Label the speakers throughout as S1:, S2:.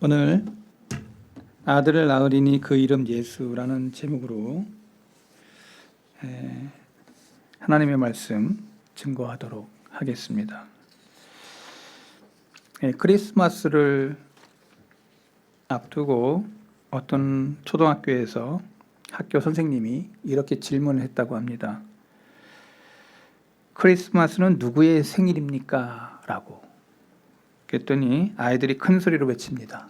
S1: 오늘 아들을 낳으리니 그 이름 예수라는 제목으로 하나님의 말씀 증거하도록 하겠습니다. 크리스마스를 앞두고 어떤 초등학교에서 학교 선생님이 이렇게 질문을 했다고 합니다. 크리스마스는 누구의 생일입니까? 라고. 그랬더니 아이들이 큰 소리로 외칩니다.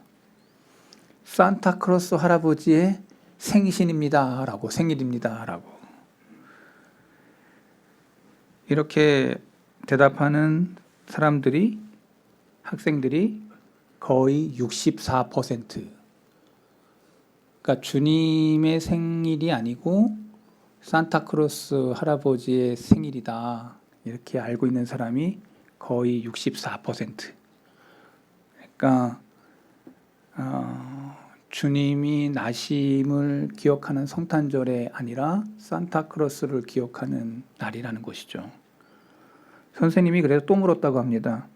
S1: 산타크로스 할아버지의 생신입니다. 라고, 생일입니다. 라고. 이렇게 대답하는 사람들이, 학생들이 거의 64%. 그러니까 주님의 생일이 아니고 산타크로스 할아버지의 생일이다. 이렇게 알고 있는 사람이 거의 64%. 그러니까 주님이 나심을 기억하는 성탄절이 아니라 산타크로스를 기억하는 날이라는 것이죠. 선생님이 그래서 또 물었다고 합니다.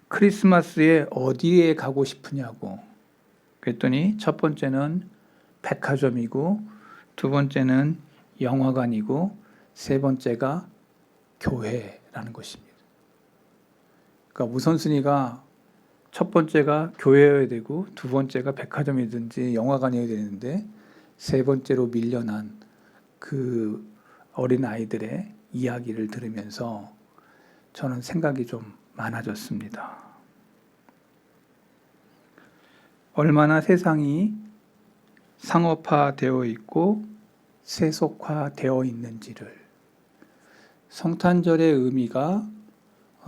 S1: 크리스마스에 어디에 가고 싶으냐고. 그랬더니 첫 번째는 백화점이고, 두 번째는 영화관이고, 세 번째가 교회라는 것입니다. 그러니까 우선순위가 첫 번째가 교회여야 되고, 두 번째가 백화점이든지 영화관이어야 되는데, 세 번째로 밀려난 그 어린 아이들의 이야기를 들으면서 저는 생각이 좀 많아졌습니다. 얼마나 세상이 상업화되어 있고 세속화되어 있는지를, 성탄절의 의미가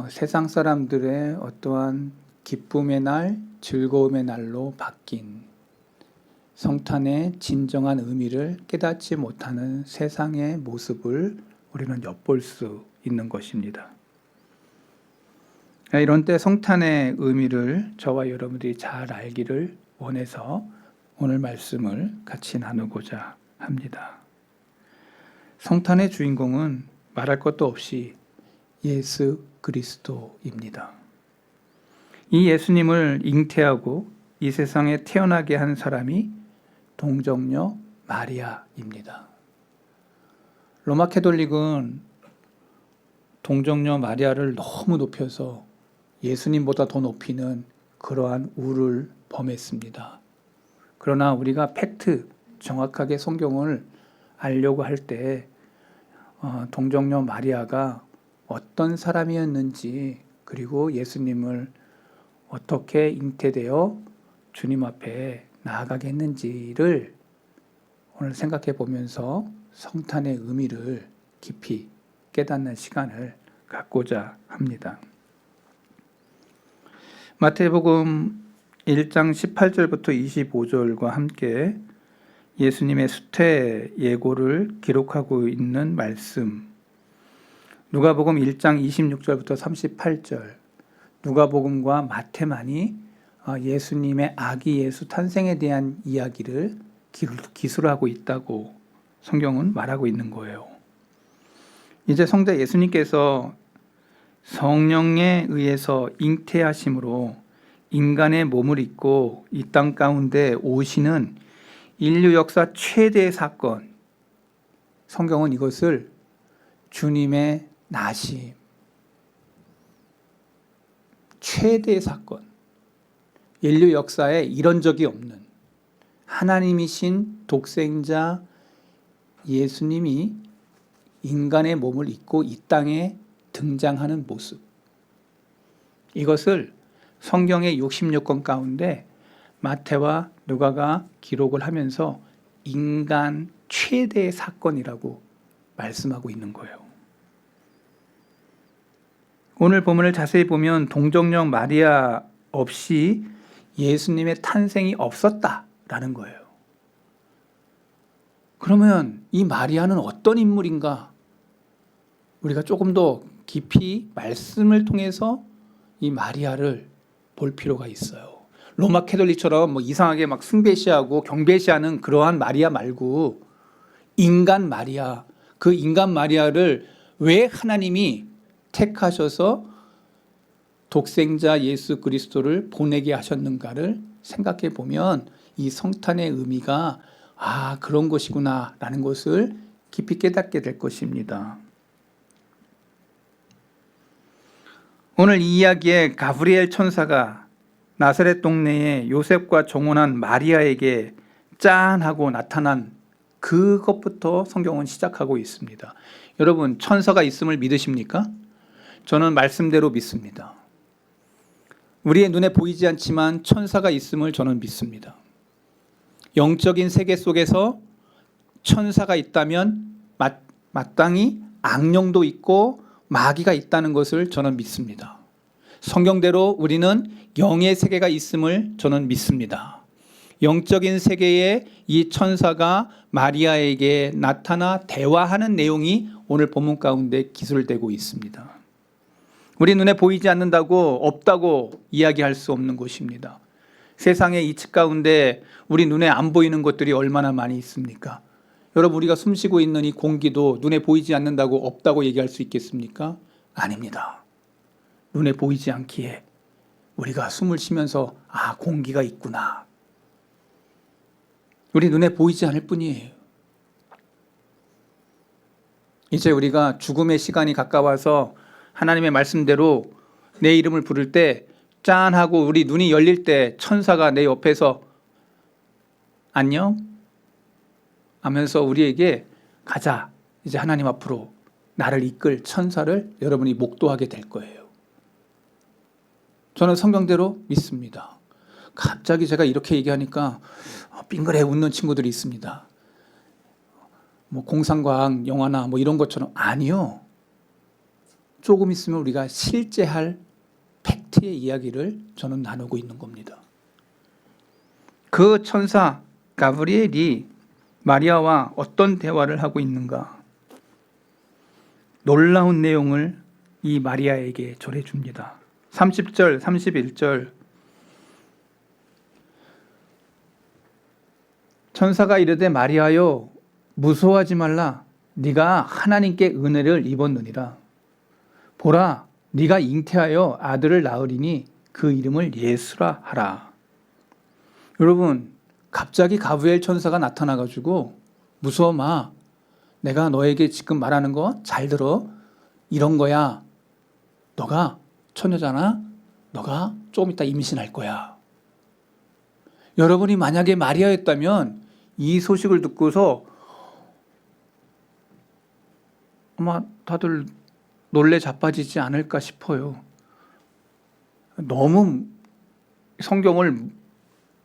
S1: 세상 사람들의 어떠한 기쁨의 날, 즐거움의 날로 바뀐, 성탄의 진정한 의미를 깨닫지 못하는 세상의 모습을 우리는 엿볼 수 있는 것입니다. 이런 때 성탄의 의미를 저와 여러분들이 잘 알기를 원해서 오늘 말씀을 같이 나누고자 합니다. 성탄의 주인공은 말할 것도 없이 예수 그리스도입니다. 이 예수님을 잉태하고 이 세상에 태어나게 한 사람이 동정녀 마리아입니다. 로마 캐톨릭은 동정녀 마리아를 너무 높여서 예수님보다 더 높이는 그러한 우를 범했습니다. 그러나 우리가 팩트, 정확하게 성경을 알려고 할 때 동정녀 마리아가 어떤 사람이었는지, 그리고 예수님을 어떻게 잉태되어 주님 앞에 나아가게 했는지를 오늘 생각해 보면서 성탄의 의미를 깊이 깨닫는 시간을 갖고자 합니다. 마태복음 1장 18절부터 25절과 함께 예수님의 수태 예고를 기록하고 있는 말씀, 누가복음 1장 26절부터 38절, 누가복음과 마태만이 예수님의 아기 예수 탄생에 대한 이야기를 기술하고 있다고 성경은 말하고 있는 거예요. 이제 성자 예수님께서 성령에 의해서 잉태하심으로 인간의 몸을 입고 이 땅 가운데 오시는 인류 역사 최대의 사건, 성경은 이것을 주님의 나심, 최대의 사건, 인류 역사에 이런 적이 없는 하나님이신 독생자 예수님이 인간의 몸을 입고 이 땅에 등장하는 모습, 이것을 성경의 66권 가운데 마태와 누가가 기록을 하면서 인간 최대의 사건이라고 말씀하고 있는 거예요. 오늘 본문을 자세히 보면 동정녀 마리아 없이 예수님의 탄생이 없었다라는 거예요. 그러면 이 마리아는 어떤 인물인가? 우리가 조금 더 깊이 말씀을 통해서 이 마리아를 볼 필요가 있어요. 로마 캐톨릭처럼 이상하게 막 숭배시하고 경배시하는 그러한 마리아 말고 인간 마리아, 그 인간 마리아를 왜 하나님이 택하셔서 독생자 예수 그리스도를 보내게 하셨는가를 생각해 보면 이 성탄의 의미가 그런 것이구나 라는 것을 깊이 깨닫게 될 것입니다. 오늘 이 이야기에 가브리엘 천사가 나사렛 동네에 요셉과 정혼한 마리아에게 짠 하고 나타난 그것부터 성경은 시작하고 있습니다. 여러분, 천사가 있음을 믿으십니까? 저는 말씀대로 믿습니다. 우리의 눈에 보이지 않지만 천사가 있음을 저는 믿습니다. 영적인 세계 속에서 천사가 있다면 마땅히 악령도 있고 마귀가 있다는 것을 저는 믿습니다. 성경대로 우리는 영의 세계가 있음을 저는 믿습니다. 영적인 세계에 이 천사가 마리아에게 나타나 대화하는 내용이 오늘 본문 가운데 기술되고 있습니다. 우리 눈에 보이지 않는다고 없다고 이야기할 수 없는 것입니다. 세상의 이치 가운데 우리 눈에 안 보이는 것들이 얼마나 많이 있습니까? 여러분, 우리가 숨쉬고 있는 이 공기도 눈에 보이지 않는다고 없다고 얘기할 수 있겠습니까? 아닙니다. 눈에 보이지 않기에 우리가 숨을 쉬면서 공기가 있구나. 우리 눈에 보이지 않을 뿐이에요. 이제 우리가 죽음의 시간이 가까워서 하나님의 말씀대로 내 이름을 부를 때 짠 하고 우리 눈이 열릴 때 천사가 내 옆에서 안녕 하면서 우리에게 가자, 이제 하나님 앞으로 나를 이끌 천사를 여러분이 목도하게 될 거예요. 저는 성경대로 믿습니다. 갑자기 제가 이렇게 얘기하니까 빙그레 웃는 친구들이 있습니다. 공상과학 영화나 이런 것처럼. 아니요. 조금 있으면 우리가 실제 할 팩트의 이야기를 저는 나누고 있는 겁니다. 그 천사 가브리엘이 마리아와 어떤 대화를 하고 있는가? 놀라운 내용을 이 마리아에게 전해줍니다. 30절, 31절. 천사가 이르되 마리아여 무서워하지 말라. 네가 하나님께 은혜를 입었느니라. 보라, 네가 잉태하여 아들을 낳으리니 그 이름을 예수라 하라. 여러분, 갑자기 가브리엘 천사가 나타나가지고 무서워 마. 내가 너에게 지금 말하는 거 잘 들어. 이런 거야. 너가 처녀잖아. 너가 조금 이따 임신할 거야. 여러분이 만약에 마리아였다면 이 소식을 듣고서 아마 다들 놀래 자빠지지 않을까 싶어요. 너무 성경을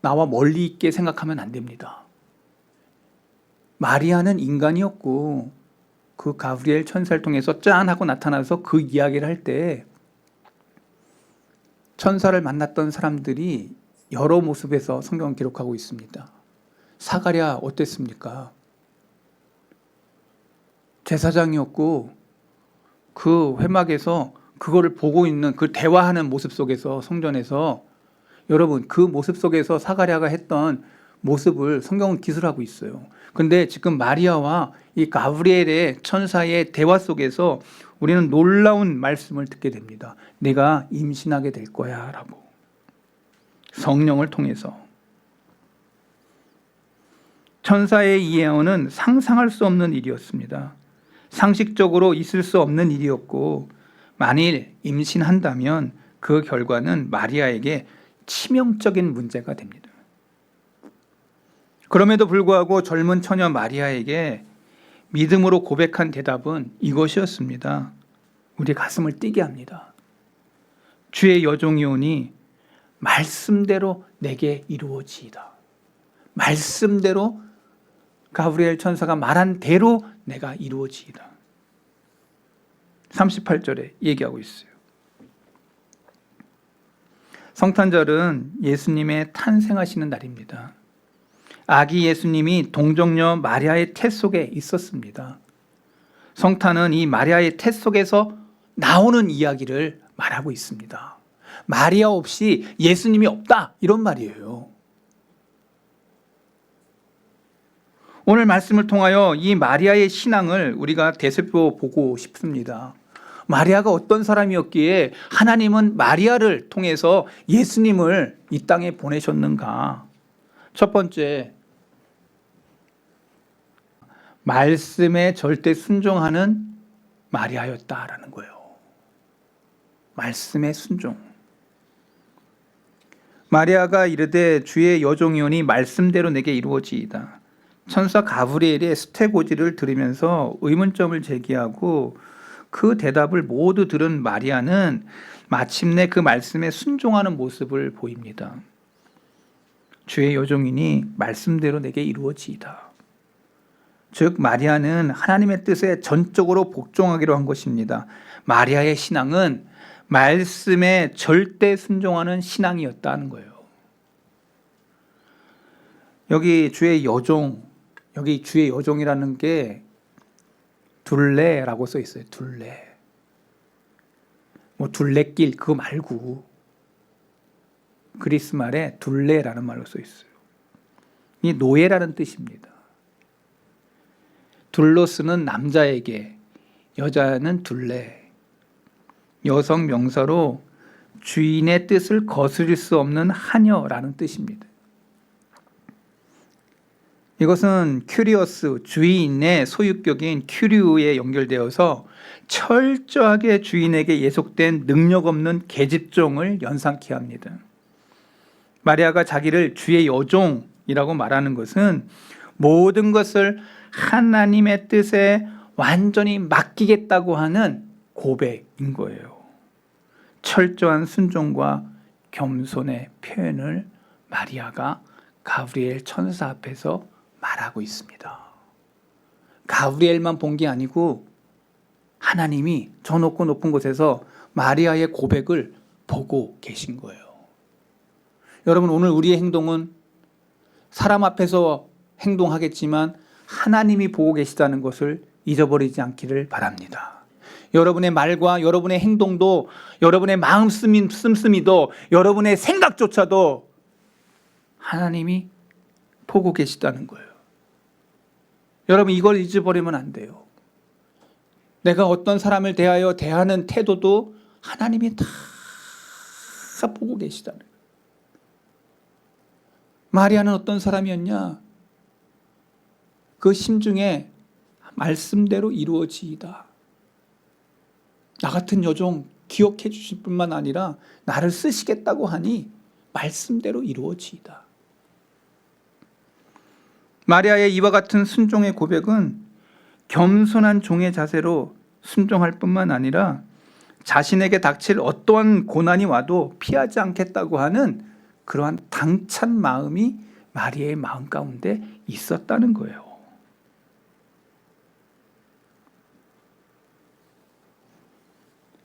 S1: 나와 멀리 있게 생각하면 안 됩니다. 마리아는 인간이었고 그 가브리엘 천사를 통해서 짠 하고 나타나서 그 이야기를 할 때 천사를 만났던 사람들이 여러 모습에서 성경을 기록하고 있습니다. 사가랴 어땠습니까? 제사장이었고 그 회막에서 그거를 보고 있는 그 대화하는 모습 속에서 성전에서 여러분 그 모습 속에서 사가랴가 했던 모습을 성경은 기술하고 있어요. 근데 지금 마리아와 이 가브리엘의 천사의 대화 속에서 우리는 놀라운 말씀을 듣게 됩니다. 네가 임신하게 될 거야 라고. 성령을 통해서. 천사의 예언은 상상할 수 없는 일이었습니다. 상식적으로 있을 수 없는 일이었고 만일 임신한다면 그 결과는 마리아에게 치명적인 문제가 됩니다. 그럼에도 불구하고 젊은 처녀 마리아에게 믿음으로 고백한 대답은 이것이었습니다. 우리 가슴을 뛰게 합니다. 주의 여종이오니 말씀대로 내게 이루어지이다. 말씀대로 가브리엘 천사가 말한 대로 내가 이루어지이다. 38절에 얘기하고 있어요. 성탄절은 예수님의 탄생하시는 날입니다. 아기 예수님이 동정녀 마리아의 태 속에 있었습니다. 성탄은 이 마리아의 태 속에서 나오는 이야기를 말하고 있습니다. 마리아 없이 예수님이 없다 이런 말이에요. 오늘 말씀을 통하여 이 마리아의 신앙을 우리가 되살펴보고 싶습니다. 마리아가 어떤 사람이었기에 하나님은 마리아를 통해서 예수님을 이 땅에 보내셨는가? 첫 번째, 말씀에 절대 순종하는 마리아였다라는 거예요. 말씀에 순종. 마리아가 이르되 주의 여종이오니 말씀대로 내게 이루어지이다. 천사 가브리엘의 스테고지를 들으면서 의문점을 제기하고 그 대답을 모두 들은 마리아는 마침내 그 말씀에 순종하는 모습을 보입니다. 주의 여종이니 말씀대로 내게 이루어지이다. 즉 마리아는 하나님의 뜻에 전적으로 복종하기로 한 것입니다. 마리아의 신앙은 말씀에 절대 순종하는 신앙이었다는 거예요. 여기 주의 여종이라는 게 둘레라고 써 있어요. 둘레. 뭐 둘레길 그거 말고 그리스 말에 둘레라는 말로 써 있어요. 이 노예라는 뜻입니다. 둘로스는 남자에게, 여자는 둘레. 여성 명사로 주인의 뜻을 거스릴 수 없는 하녀라는 뜻입니다. 이것은 큐리어스, 주인의 소유격인 큐리우에 연결되어서 철저하게 주인에게 예속된 능력 없는 계집종을 연상케 합니다. 마리아가 자기를 주의 여종이라고 말하는 것은 모든 것을 하나님의 뜻에 완전히 맡기겠다고 하는 고백인 거예요. 철저한 순종과 겸손의 표현을 마리아가 가브리엘 천사 앞에서 말하고 있습니다. 가브리엘만 본 게 아니고 하나님이 저 높고 높은 곳에서 마리아의 고백을 보고 계신 거예요. 여러분, 오늘 우리의 행동은 사람 앞에서 행동하겠지만 하나님이 보고 계시다는 것을 잊어버리지 않기를 바랍니다. 여러분의 말과 여러분의 행동도, 여러분의 마음 씀씀이도, 여러분의 생각조차도 하나님이 보고 계시다는 거예요. 여러분, 이걸 잊어버리면 안 돼요. 내가 어떤 사람을 대하는 태도도 하나님이 다 보고 계시다는 거예요. 마리아는 어떤 사람이었냐? 그 심중에 말씀대로 이루어지이다. 나 같은 여종 기억해 주실 뿐만 아니라 나를 쓰시겠다고 하니 말씀대로 이루어지이다. 마리아의 이와 같은 순종의 고백은 겸손한 종의 자세로 순종할 뿐만 아니라 자신에게 닥칠 어떠한 고난이 와도 피하지 않겠다고 하는 그러한 당찬 마음이 마리아의 마음 가운데 있었다는 거예요.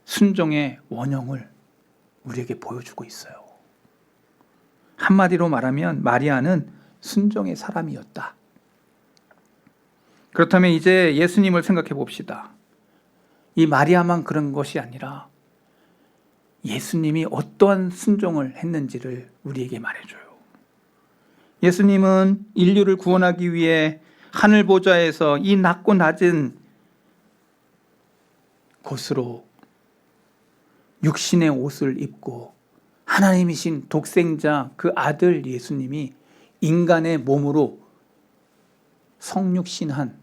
S1: 순종의 원형을 우리에게 보여주고 있어요. 한마디로 말하면 마리아는 순종의 사람이었다. 그렇다면 이제 예수님을 생각해 봅시다. 이 마리아만 그런 것이 아니라 예수님이 어떠한 순종을 했는지를 우리에게 말해줘요. 예수님은 인류를 구원하기 위해 하늘 보좌에서 이 낮고 낮은 곳으로 육신의 옷을 입고 하나님이신 독생자 그 아들 예수님이 인간의 몸으로 성육신한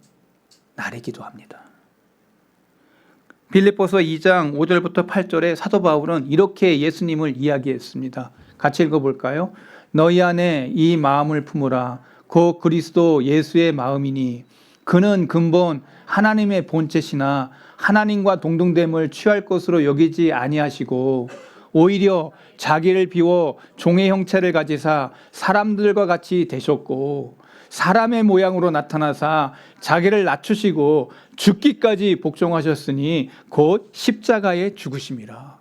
S1: 날이기도 합니다. 빌립보서 2장 5절부터 8절에 사도 바울은 이렇게 예수님을 이야기했습니다. 같이 읽어볼까요? 너희 안에 이 마음을 품으라. 곧 그리스도 예수의 마음이니 그는 근본 하나님의 본체시나 하나님과 동등됨을 취할 것으로 여기지 아니하시고 오히려 자기를 비워 종의 형체를 가지사 사람들과 같이 되셨고 사람의 모양으로 나타나사 자기를 낮추시고 죽기까지 복종하셨으니 곧 십자가에 죽으심이라.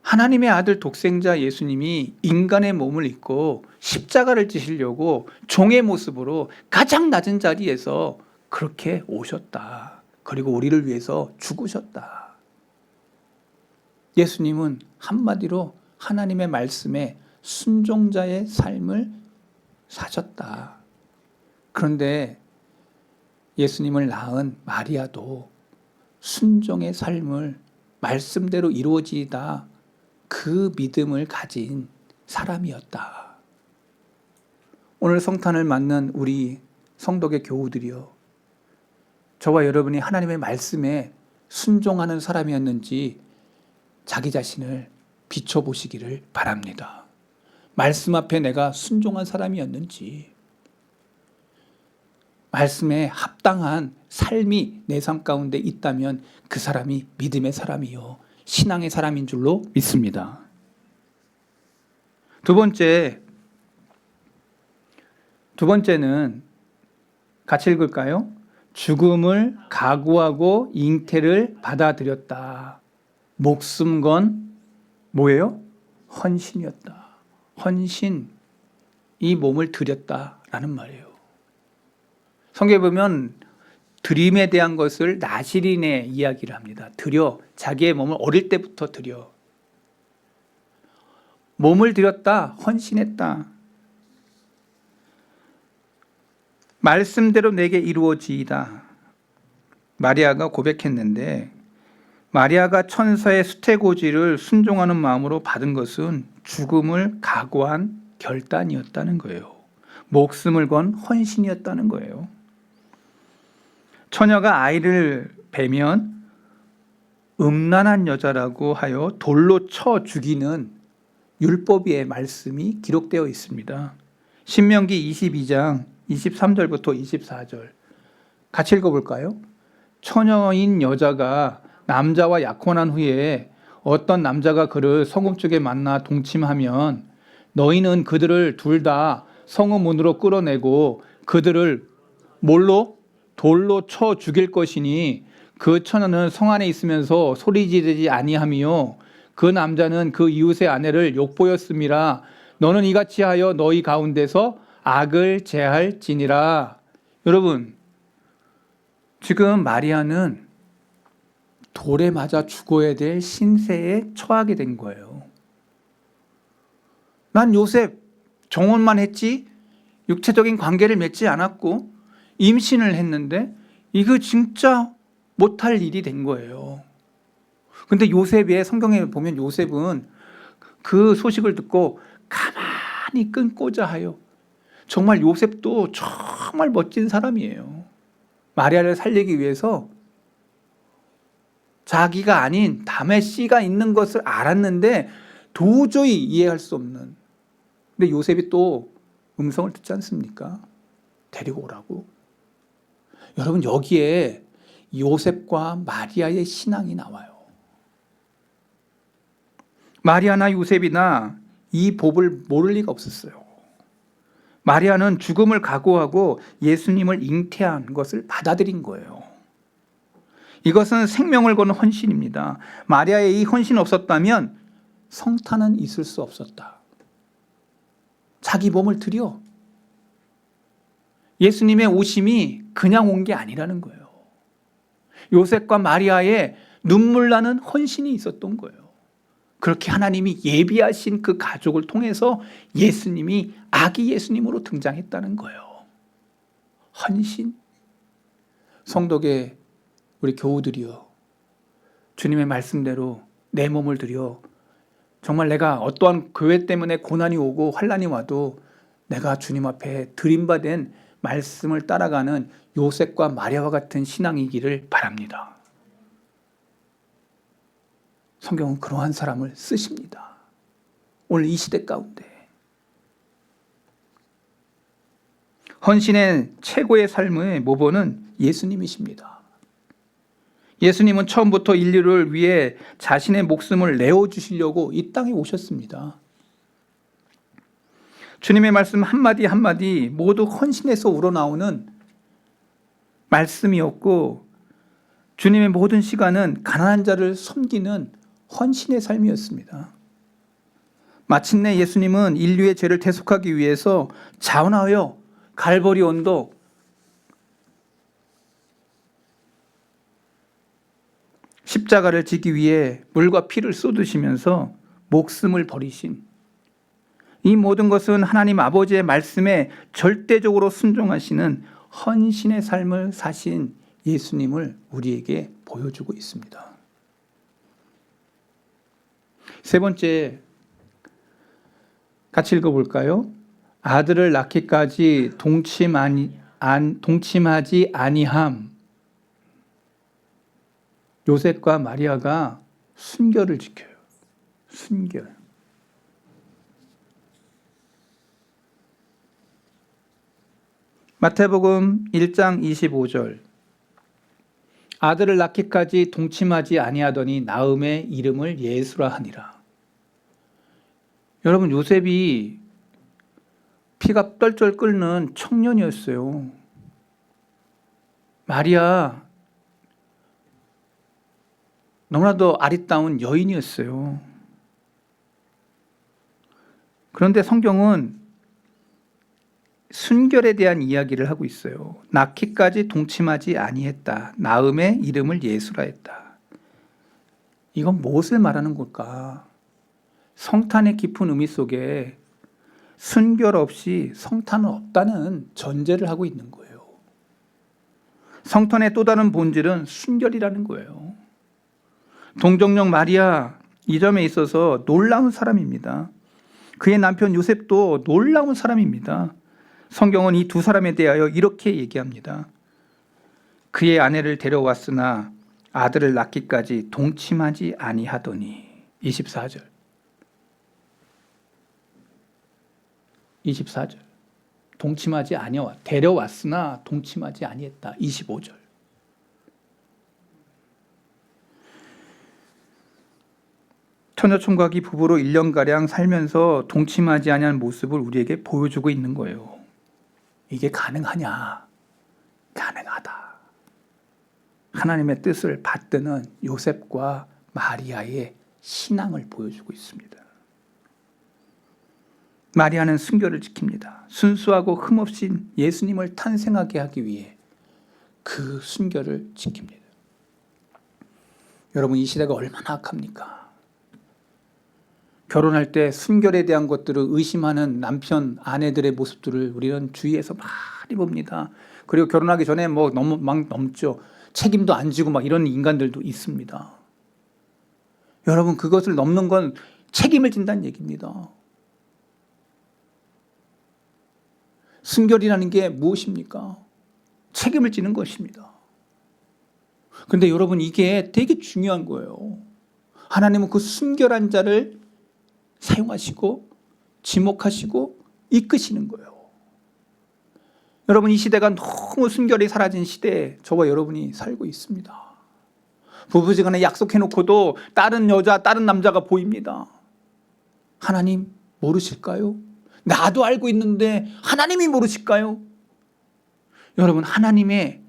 S1: 하나님의 아들 독생자 예수님이 인간의 몸을 입고 십자가를 지시려고 종의 모습으로 가장 낮은 자리에서 그렇게 오셨다. 그리고 우리를 위해서 죽으셨다. 예수님은 한마디로 하나님의 말씀에 순종자의 삶을 사셨다. 그런데 예수님을 낳은 마리아도 순종의 삶을 말씀대로 이루어지다 그 믿음을 가진 사람이었다. 오늘 성탄을 맞는 우리 성도계 교우들이요, 저와 여러분이 하나님의 말씀에 순종하는 사람이었는지 자기 자신을 비춰보시기를 바랍니다. 말씀 앞에 내가 순종한 사람이었는지, 말씀에 합당한 삶이 내 삶 가운데 있다면 그 사람이 믿음의 사람이요, 신앙의 사람인 줄로 믿습니다. 두 번째는 같이 읽을까요? 죽음을 각오하고 잉태를 받아들였다. 목숨 건 뭐예요? 헌신이었다. 헌신, 이 몸을 드렸다라는 말이에요. 성경에 보면 드림에 대한 것을 나시린의 이야기를 합니다. 드려, 자기의 몸을 어릴 때부터 드려. 몸을 드렸다, 헌신했다. 말씀대로 내게 이루어지이다. 마리아가 고백했는데, 마리아가 천사의 수태고지를 순종하는 마음으로 받은 것은 죽음을 각오한 결단이었다는 거예요. 목숨을 건 헌신이었다는 거예요. 처녀가 아이를 뵈면 음란한 여자라고 하여 돌로 쳐 죽이는 율법의 말씀이 기록되어 있습니다. 신명기 22장 23절부터 24절 같이 읽어볼까요? 처녀인 여자가 남자와 약혼한 후에 어떤 남자가 그를 성읍 쪽에 만나 동침하면 너희는 그들을 둘 다 성읍 문으로 끌어내고 그들을 뭘로? 돌로 쳐 죽일 것이니 그 처녀는 성 안에 있으면서 소리 지르지 아니하며 그 남자는 그 이웃의 아내를 욕보였음이라. 너는 이같이 하여 너희 가운데서 악을 제할지니라. 여러분, 지금 마리아는 돌에 맞아 죽어야 될 신세에 처하게 된 거예요. 난 요셉 정혼만 했지 육체적인 관계를 맺지 않았고 임신을 했는데 이거 진짜 못할 일이 된 거예요. 근데 요셉의 성경에 보면 요셉은 그 소식을 듣고 가만히 끊고자 하여, 정말 요셉도 정말 멋진 사람이에요. 마리아를 살리기 위해서 자기가 아닌 담의 씨가 있는 것을 알았는데 도저히 이해할 수 없는, 근데 요셉이 또 음성을 듣지 않습니까? 데리고 오라고. 여러분, 여기에 요셉과 마리아의 신앙이 나와요. 마리아나 요셉이나 이 법을 모를 리가 없었어요. 마리아는 죽음을 각오하고 예수님을 잉태한 것을 받아들인 거예요. 이것은 생명을 거는 헌신입니다. 마리아의 이 헌신이 없었다면 성탄은 있을 수 없었다. 자기 몸을 드려. 예수님의 오심이 그냥 온 게 아니라는 거예요. 요셉과 마리아의 눈물 나는 헌신이 있었던 거예요. 그렇게 하나님이 예비하신 그 가족을 통해서 예수님이 아기 예수님으로 등장했다는 거예요. 헌신. 성도계 우리 교우들이요, 주님의 말씀대로 내 몸을 드려, 정말 내가 어떠한 교회 때문에 고난이 오고 환난이 와도 내가 주님 앞에 드림받은 말씀을 따라가는 요셉과 마리아와 같은 신앙이기를 바랍니다. 성경은 그러한 사람을 쓰십니다. 오늘 이 시대 가운데 헌신의 최고의 삶의 모범은 예수님이십니다. 예수님은 처음부터 인류를 위해 자신의 목숨을 내어주시려고 이 땅에 오셨습니다. 주님의 말씀 한마디 한마디 모두 헌신에서 우러나오는 말씀이었고, 주님의 모든 시간은 가난한 자를 섬기는 헌신의 삶이었습니다. 마침내 예수님은 인류의 죄를 대속하기 위해서 자원하여 갈보리 언덕, 십자가를 지기 위해 물과 피를 쏟으시면서 목숨을 버리신, 이 모든 것은 하나님 아버지의 말씀에 절대적으로 순종하시는 헌신의 삶을 사신 예수님을 우리에게 보여주고 있습니다. 세 번째, 같이 읽어볼까요? 아들을 낳기까지 동침하지 아니함. 요셉과 마리아가 순결을 지켜요. 순결. 마태복음 1장 25절. 아들을 낳기까지 동침하지 아니하더니 나음의 이름을 예수라 하니라. 여러분, 요셉이 피가 떨쩔 끓는 청년이었어요. 마리아 너무나도 아리따운 여인이었어요. 그런데 성경은 순결에 대한 이야기를 하고 있어요. 낳기까지 동침하지 아니했다. 나음의 이름을 예수라 했다. 이건 무엇을 말하는 걸까? 성탄의 깊은 의미 속에 순결 없이 성탄은 없다는 전제를 하고 있는 거예요. 성탄의 또 다른 본질은 순결이라는 거예요. 동정녀 마리아, 이 점에 있어서 놀라운 사람입니다. 그의 남편 요셉도 놀라운 사람입니다. 성경은 이 두 사람에 대하여 이렇게 얘기합니다. 그의 아내를 데려왔으나 아들을 낳기까지 동침하지 아니하더니. 24절. 동침하지 아니하, 데려왔으나 동침하지 아니했다. 25절. 처녀총각이 부부로 1년가량 살면서 동침하지 아니한 모습을 우리에게 보여주고 있는 거예요. 이게 가능하냐? 가능하다. 하나님의 뜻을 받드는 요셉과 마리아의 신앙을 보여주고 있습니다. 마리아는 순결을 지킵니다. 순수하고 흠없인 예수님을 탄생하게 하기 위해 그 순결을 지킵니다. 여러분, 이 시대가 얼마나 악합니까? 결혼할 때 순결에 대한 것들을 의심하는 남편, 아내들의 모습들을 우리는 주위에서 많이 봅니다. 그리고 결혼하기 전에 너무 막 넘죠. 책임도 안 지고 막 이런 인간들도 있습니다. 여러분, 그것을 넘는 건 책임을 진다는 얘기입니다. 순결이라는 게 무엇입니까? 책임을 지는 것입니다. 그런데 여러분, 이게 되게 중요한 거예요. 하나님은 그 순결한 자를 사용하시고 지목하시고 이끄시는 거예요. 여러분, 이 시대가 너무 순결이 사라진 시대에 저와 여러분이 살고 있습니다. 부부지간에 약속해놓고도 다른 여자, 다른 남자가 보입니다. 하나님 모르실까요? 나도 알고 있는데 하나님이 모르실까요? 여러분, 하나님의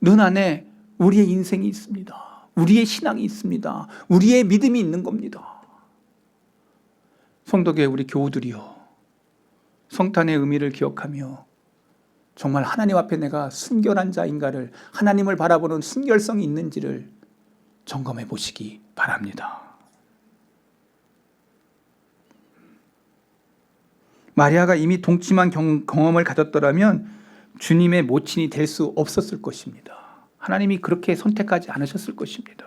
S1: 눈 안에 우리의 인생이 있습니다. 우리의 신앙이 있습니다. 우리의 믿음이 있는 겁니다. 성도교회 우리 교우들이요, 성탄의 의미를 기억하며 정말 하나님 앞에 내가 순결한 자인가를, 하나님을 바라보는 순결성이 있는지를 점검해 보시기 바랍니다. 마리아가 이미 동침한 경험을 가졌더라면 주님의 모친이 될 수 없었을 것입니다. 하나님이 그렇게 선택하지 않으셨을 것입니다.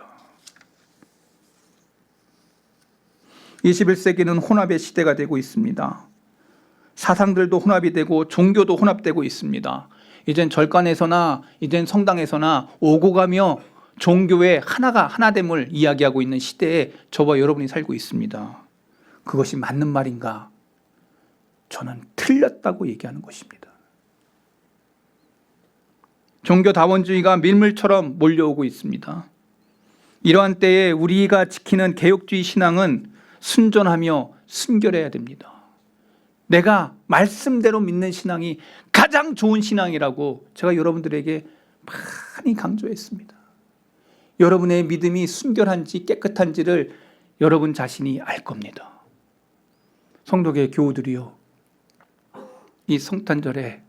S1: 21세기는 혼합의 시대가 되고 있습니다. 사상들도 혼합이 되고 종교도 혼합되고 있습니다. 이젠 절간에서나 이젠 성당에서나 오고 가며 종교의 하나됨을 이야기하고 있는 시대에 저와 여러분이 살고 있습니다. 그것이 맞는 말인가? 저는 틀렸다고 얘기하는 것입니다. 종교다원주의가 밀물처럼 몰려오고 있습니다. 이러한 때에 우리가 지키는 개혁주의 신앙은 순전하며 순결해야 됩니다. 내가 말씀대로 믿는 신앙이 가장 좋은 신앙이라고 제가 여러분들에게 많이 강조했습니다. 여러분의 믿음이 순결한지 깨끗한지를 여러분 자신이 알 겁니다. 성도계 교우들이요, 이 성탄절에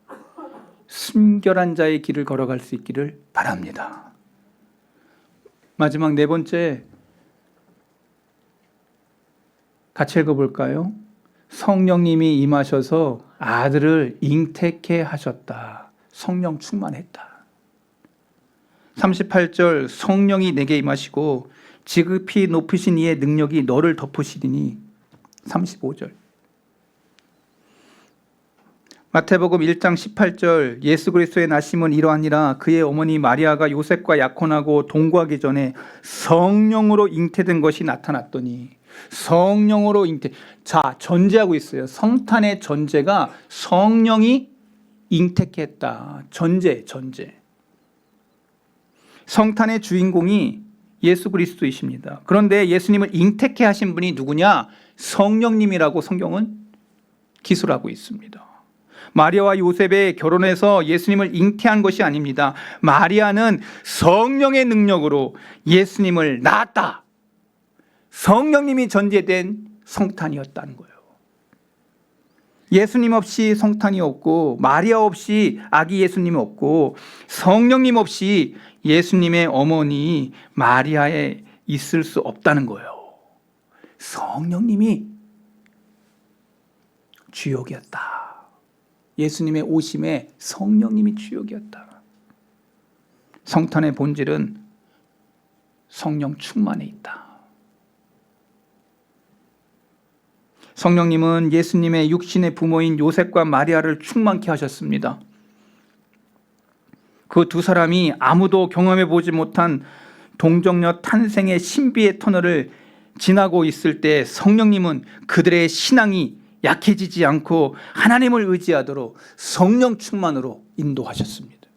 S1: 순결한 자의 길을 걸어갈 수 있기를 바랍니다. 마지막 네 번째, 같이 읽어볼까요? 성령님이 임하셔서 아들을 잉태케 하셨다. 성령 충만했다. 38절 성령이 내게 임하시고 지극히 높으신 이의 능력이 너를 덮으시리니. 35절 마태복음 1장 18절 예수 그리스도의 나심은 이러하니라 그의 어머니 마리아가 요셉과 약혼하고 동거하기 전에 성령으로 잉태된 것이 나타났더니. 성령으로 잉태. 자, 전제하고 있어요. 성탄의 전제가 성령이 잉태케 했다. 전제. 성탄의 주인공이 예수 그리스도이십니다. 그런데 예수님을 잉태케 하신 분이 누구냐? 성령님이라고 성경은 기술하고 있습니다. 마리아와 요셉의 결혼해서 예수님을 잉태한 것이 아닙니다. 마리아는 성령의 능력으로 예수님을 낳았다. 성령님이 전제된 성탄이었다는 거예요. 예수님 없이 성탄이 없고 마리아 없이 아기 예수님 없고 성령님 없이 예수님의 어머니 마리아에 있을 수 없다는 거예요. 성령님이 주역이었다. 예수님의 오심에 성령님이 주역이었다. 성탄의 본질은 성령 충만에 있다. 성령님은 예수님의 육신의 부모인 요셉과 마리아를 충만케 하셨습니다. 그 두 사람이 아무도 경험해 보지 못한 동정녀 탄생의 신비의 터널을 지나고 있을 때 성령님은 그들의 신앙이 약해지지 않고 하나님을 의지하도록 성령 충만으로 인도하셨습니다.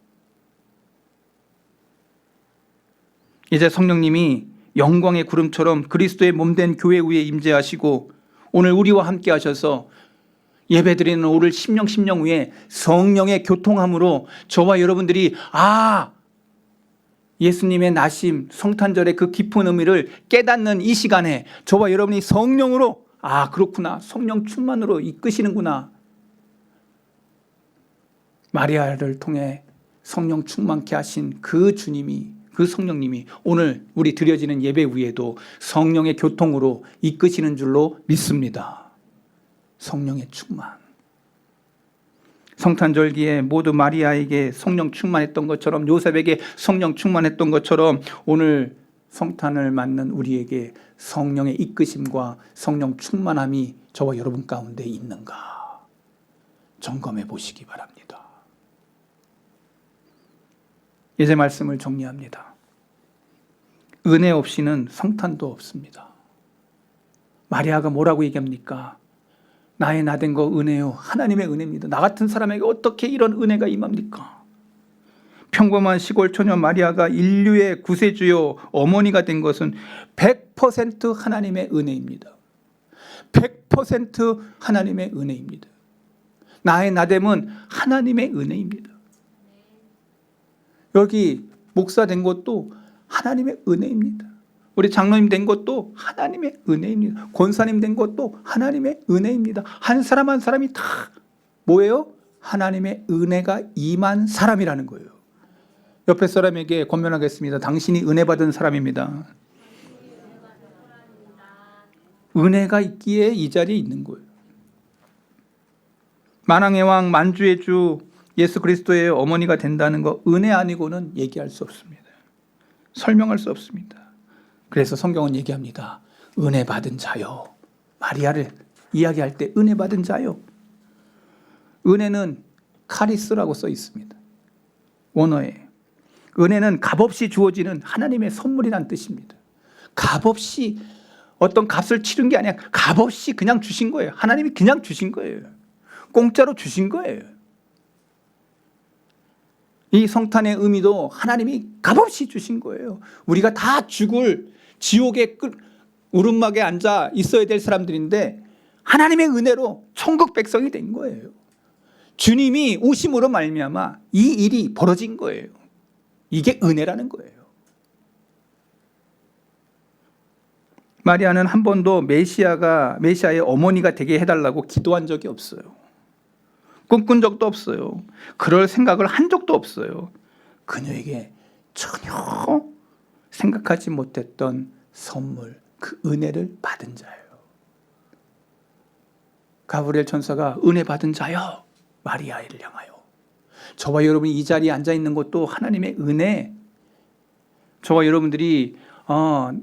S1: 이제 성령님이 영광의 구름처럼 그리스도의 몸된 교회 위에 임재하시고 오늘 우리와 함께 하셔서 예배드리는 오늘 심령 위에 성령의 교통함으로 저와 여러분들이 예수님의 나심 성탄절의 그 깊은 의미를 깨닫는 이 시간에 저와 여러분이 성령으로 그렇구나, 성령 충만으로 이끄시는구나. 마리아를 통해 성령 충만케 하신 그 주님이, 그 성령님이 오늘 우리 드려지는 예배 위에도 성령의 교통으로 이끄시는 줄로 믿습니다. 성령의 충만. 성탄절기에 모두 마리아에게 성령 충만했던 것처럼 요셉에게 성령 충만했던 것처럼 오늘 성탄을 맞는 우리에게 성령의 이끄심과 성령 충만함이 저와 여러분 가운데 있는가 점검해 보시기 바랍니다. 이제 말씀을 정리합니다. 은혜 없이는 성탄도 없습니다. 마리아가 뭐라고 얘기합니까? 나의 나된 거 은혜요. 하나님의 은혜입니다. 나 같은 사람에게 어떻게 이런 은혜가 임합니까? 평범한 시골 처녀 마리아가 인류의 구세주요 어머니가 된 것은 100% 하나님의 은혜입니다. 100% 하나님의 은혜입니다. 나의 나됨은 하나님의 은혜입니다. 여기 목사 된 것도 하나님의 은혜입니다. 우리 장로님 된 것도 하나님의 은혜입니다. 권사님 된 것도 하나님의 은혜입니다. 한 사람 한 사람이 다 뭐예요? 하나님의 은혜가 임한 사람이라는 거예요. 옆에 사람에게 권면하겠습니다. 당신이 은혜 받은 사람입니다. 은혜가 있기에 이 자리에 있는 거예요. 만왕의 왕 만주의 주 예수 그리스도의 어머니가 된다는 거 은혜 아니고는 얘기할 수 없습니다. 설명할 수 없습니다. 그래서 성경은 얘기합니다. 은혜 받은 자요. 마리아를 이야기할 때 은혜 받은 자요. 은혜는 카리스라고 써 있습니다. 원어에. 은혜는 값없이 주어지는 하나님의 선물이란 뜻입니다. 값없이 어떤 값을 치른 게 아니라 값없이 그냥 주신 거예요. 하나님이 그냥 주신 거예요. 공짜로 주신 거예요. 이 성탄의 의미도 하나님이 값없이 주신 거예요. 우리가 다 죽을 지옥의 우름막에 앉아 있어야 될 사람들인데 하나님의 은혜로 천국 백성이 된 거예요. 주님이 오심으로 말미암아 이 일이 벌어진 거예요. 이게 은혜라는 거예요. 마리아는 한 번도 메시아의 어머니가 되게 해달라고 기도한 적이 없어요. 꿈꾼 적도 없어요. 그럴 생각을 한 적도 없어요. 그녀에게 전혀 생각하지 못했던 선물, 그 은혜를 받은 자예요. 가브리엘 천사가 은혜 받은 자여 마리아를 향하여. 저와 여러분이 이 자리에 앉아 있는 것도 하나님의 은혜, 저와 여러분들이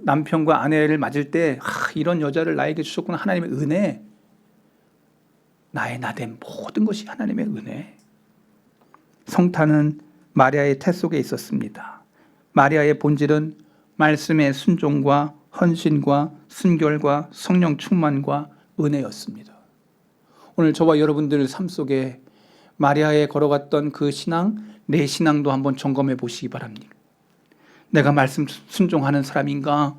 S1: 남편과 아내를 맞을 때 이런 여자를 나에게 주셨구나. 하나님의 은혜. 나의 나된 모든 것이 하나님의 은혜. 성탄은 마리아의 태 속에 있었습니다. 마리아의 본질은 말씀의 순종과 헌신과 순결과 성령 충만과 은혜였습니다. 오늘 저와 여러분들 삶 속에 마리아에 걸어갔던 그 신앙, 내 신앙도 한번 점검해 보시기 바랍니다. 내가 말씀 순종하는 사람인가?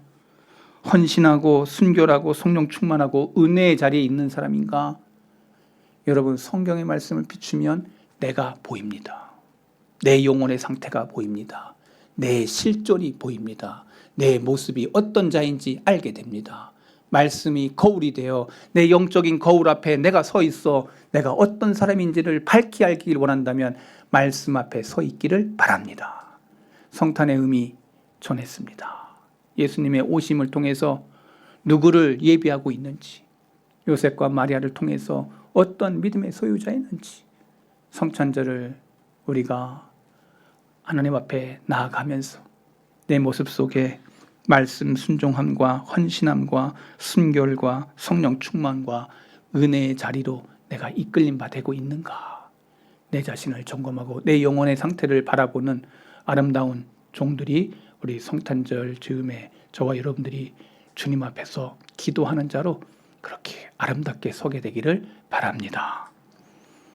S1: 헌신하고 순결하고 성령 충만하고 은혜의 자리에 있는 사람인가? 여러분, 성경의 말씀을 비추면 내가 보입니다. 내 영혼의 상태가 보입니다. 내 실존이 보입니다. 내 모습이 어떤 자인지 알게 됩니다. 말씀이 거울이 되어 내 영적인 거울 앞에 내가 서 있어 내가 어떤 사람인지를 밝히 알기를 원한다면 말씀 앞에 서 있기를 바랍니다. 성탄의 의미 전했습니다. 예수님의 오심을 통해서 누구를 예비하고 있는지, 요셉과 마리아를 통해서 어떤 믿음의 소유자였는지, 성찬절을 우리가 하나님 앞에 나아가면서 내 모습 속에 말씀 순종함과 헌신함과 순결과 성령 충만과 은혜의 자리로 내가 이끌림 바 되고 있는가, 내 자신을 점검하고 내 영혼의 상태를 바라보는 아름다운 종들이 우리 성탄절 즈음에 저와 여러분들이 주님 앞에서 기도하는 자로 그렇게 아름답게 서게 되기를 바랍니다.